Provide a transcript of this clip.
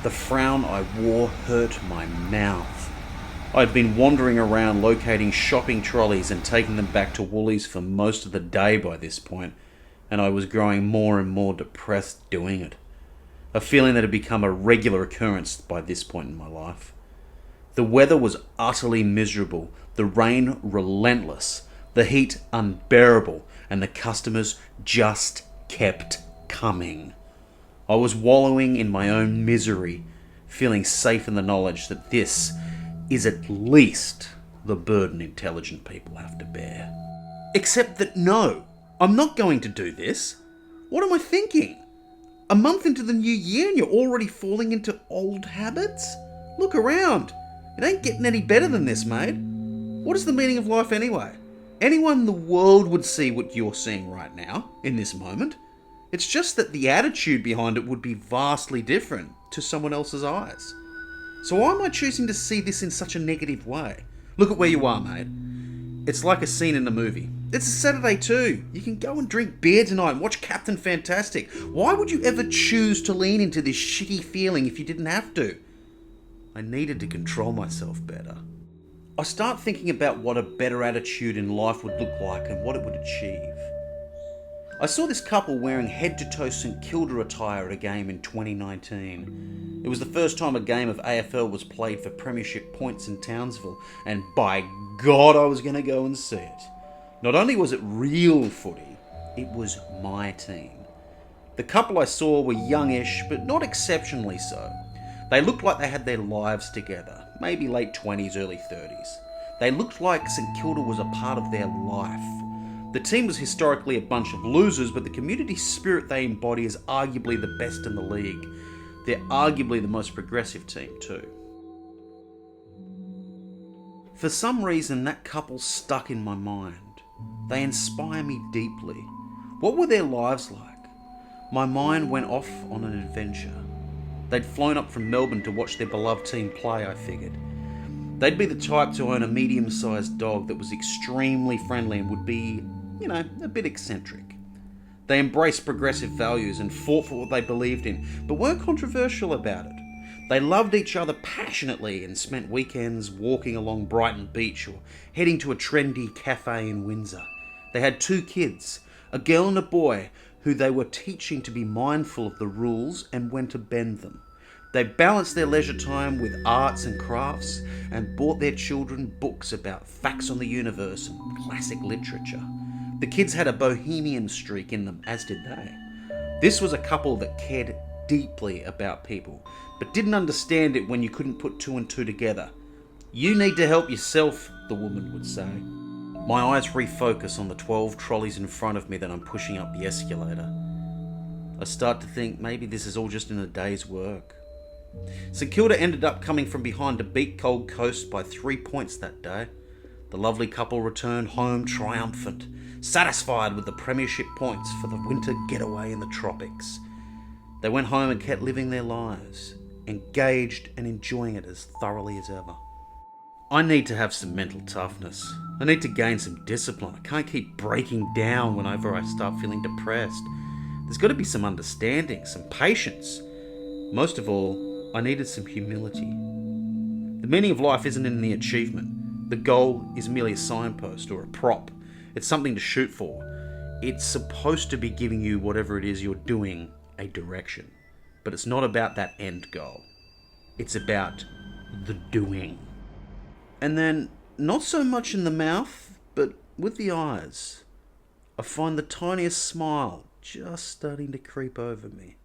The frown I wore hurt my mouth. I'd been wandering around locating shopping trolleys and taking them back to Woolies for most of the day by this point, and I was growing more and more depressed doing it. A feeling that had become a regular occurrence by this point in my life. The weather was utterly miserable, the rain relentless, the heat unbearable, and the customers just kept coming. I was wallowing in my own misery, feeling safe in the knowledge that this is at least the burden intelligent people have to bear. Except that no, I'm not going to do this. What am I thinking? A month into the new year and you're already falling into old habits? Look around. It ain't getting any better than this, mate. What is the meaning of life anyway? Anyone in the world would see what you're seeing right now, in this moment. It's just that the attitude behind it would be vastly different to someone else's eyes. So why am I choosing to see this in such a negative way? Look at where you are, mate. It's like a scene in a movie. It's a Saturday too. You can go and drink beer tonight and watch Captain Fantastic. Why would you ever choose to lean into this shitty feeling if you didn't have to? I needed to control myself better. I start thinking about what a better attitude in life would look like and what it would achieve. I saw this couple wearing head-to-toe St. Kilda attire at a game in 2019. It was the first time a game of AFL was played for premiership points in Townsville, and by God I was going to go and see it. Not only was it real footy, it was my team. The couple I saw were youngish, but not exceptionally so. They looked like they had their lives together, maybe late 20s, early 30s. They looked like St. Kilda was a part of their life. The team was historically a bunch of losers, but the community spirit they embody is arguably the best in the league. They're arguably the most progressive team too. For some reason, that couple stuck in my mind. They inspire me deeply. What were their lives like? My mind went off on an adventure. They'd flown up from Melbourne to watch their beloved team play, I figured. They'd be the type to own a medium-sized dog that was extremely friendly and would be, a bit eccentric. They embraced progressive values and fought for what they believed in, but weren't controversial about it. They loved each other passionately and spent weekends walking along Brighton Beach or heading to a trendy cafe in Windsor. They had 2 kids, a girl and a boy, who they were teaching to be mindful of the rules and when to bend them. They balanced their leisure time with arts and crafts and bought their children books about facts on the universe and classic literature. The kids had a bohemian streak in them, as did they. This was a couple that cared deeply about people, but didn't understand it when you couldn't put 2 and 2 together. You need to help yourself, the woman would say. My eyes refocus on the 12 trolleys in front of me that I'm pushing up the escalator. I start to think maybe this is all just in a day's work. St. Kilda ended up coming from behind a beat cold coast by 3 points that day. The lovely couple returned home triumphant, satisfied with the premiership points for the winter getaway in the tropics. They went home and kept living their lives, engaged and enjoying it as thoroughly as ever. I need to have some mental toughness. I need to gain some discipline. I can't keep breaking down whenever I start feeling depressed. There's got to be some understanding, some patience. Most of all, I needed some humility. The meaning of life isn't in the achievement. The goal is merely a signpost or a prop. It's something to shoot for. It's supposed to be giving you whatever it is you're doing a direction. But it's not about that end goal. It's about the doing. And then, not so much in the mouth, but with the eyes, I find the tiniest smile just starting to creep over me.